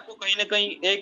आपको कहीं ना कहीं एक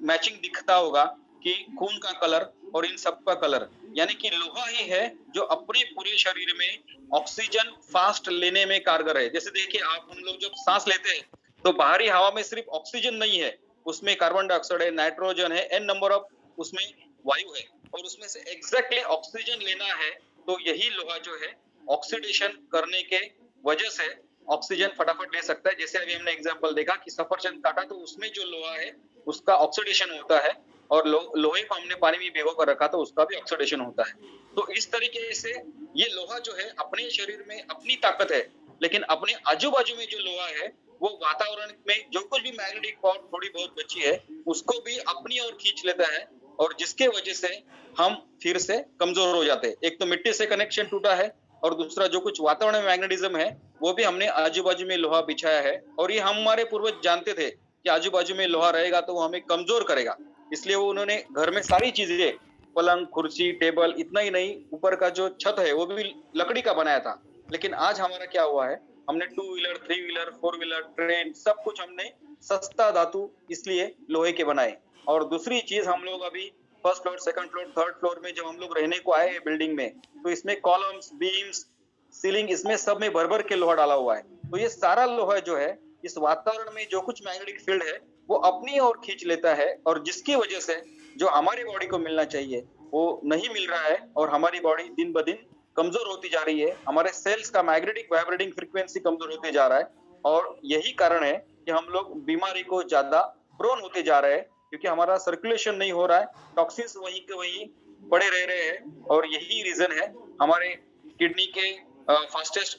मैचिंग दिखता होगा कि खून का कलर और इन सब का कलर, यानी कि लोहा ही है जो अपने पूरे शरीर में ऑक्सीजन फास्ट लेने में कारगर है। जैसे देखिए, आप हम लोग जब सांस लेते हैं तो बाहरी हवा में सिर्फ ऑक्सीजन नहीं है, उसमें कार्बन डाइऑक्साइड है, नाइट्रोजन है, एन नंबर ऑफ उसमें वायु है, और उसमें से एग्जैक्टली ऑक्सीजन लेना है। तो यही लोहा जो है ऑक्सीडेशन करने के वजह से ऑक्सीजन फटाफट ले सकता है। जैसे अभी हमने एग्जांपल देखा कि सफरचंद काटा तो उसमें जो लोहा है उसका ऑक्सीडेशन होता है, और लोहे को हमने पानी में भिगो कर रखा तो उसका भी ऑक्सीडेशन होता है। तो इस तरीके से ये लोहा जो है अपने शरीर में अपनी ताकत है, लेकिन अपने आजू-बाजू में जो लोहा है वो वातावरण में जो कुछ भी मैग्नेटिक पावर थोड़ी बहुत बची है उसको भी अपनी ओर खींच लेता है, और जिसके वजह से हम फिर से कमजोर हो जाते हैं। एक तो मिट्टी से कनेक्शन टूटा है, और दूसरा जो कुछ वातावरण में मैग्नेटिज्म है वो भी हमने आजू-बाजू में लोहा बिछाया है, और ये हमारे पूर्वज जानते थे कि आजू-बाजू में लोहा रहेगा तो वो हमें कमजोर करेगा। इसलिए वो उन्होंने घर में सारी चीजें, पलंग, कुर्सी, टेबल, इतना ही नहीं, ऊपर का जो छत है वो भी लकड़ी का बनाया था। लेकिन आज हमारा क्या हुआ है, हमने two wheeler, three wheeler, four wheeler, train, सब कुछ हमने सस्ता धातु इसलिए लोहे के बनाए। और दूसरी चीज, हम लोग अभी first floor, second floor, third floor में जब हम लोग रहने को आए बिल्डिंग में, तो इसमें कॉलम्स, बीम्स, सीलिंग, इसमें सब में भर-भर के लोहा डाला हुआ है। तो ये सारा लोहा जो है इस वातावरण में जो कुछ मैग्नेटिक फील्ड है वो अपनी ओर खींच लेता है, और जिसकी वजह से जो हमारी बॉडी को मिलना चाहिए वो नहीं मिल रहा है, और हमारी बॉडी दिन ब दिन कमजोर होती जा रही है। हमारे सेल्स का मैग्नेटिक वाइब्रेटिंग फ्रीक्वेंसी कमजोर होते जा रहा है, और यही कारण है कि हम लोग बीमारी को ज्यादा प्रोन होते जा रहे हैं, क्योंकि हमारा सर्कुलेशन नहीं हो रहा है, टॉक्सिन्स वहीं के वहीं पड़े रह रहे हैं, और यही रीजन है हमारे किडनी के फास्टेस्ट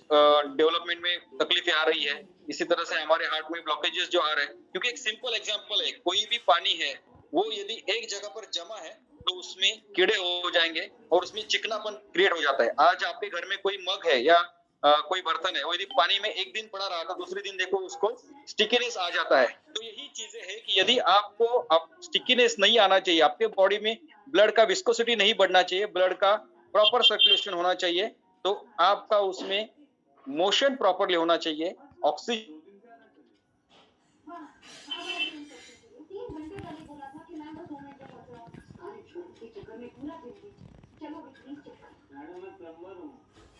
डेवलपमेंट में तकलीफें आ रही है। इसी तरह से हमारे हार्ट में ब्लॉकेजेस जो आ रहे हैं, क्योंकि एक सिंपल एग्जांपल है, कोई भी पानी है वो यदि एक जगह पर जमा है तो उसमें कीड़े हो जाएंगे और उसमें चिकनापन क्रिएट हो जाता है। आज आपके घर में कोई मग है या कोई बर्तन है, वो यदि पानी में एक दिन पड़ा रहा तो दूसरे दिन देखो उसको स्टिकीनेस आ जाता है। तो यही चीजें है कि यदि आपको अब स्टिकीनेस नहीं आना चाहिए, आपके बॉडी में ब्लड का विस्कोसिटी नहीं बढ़ना चाहिए, ब्लड का प्रॉपर सर्कुलेशन होना चाहिए, तो आपका उसमें मोशन प्रॉपरली होना चाहिए, ऑक्सीजन।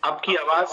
आपकी आवाज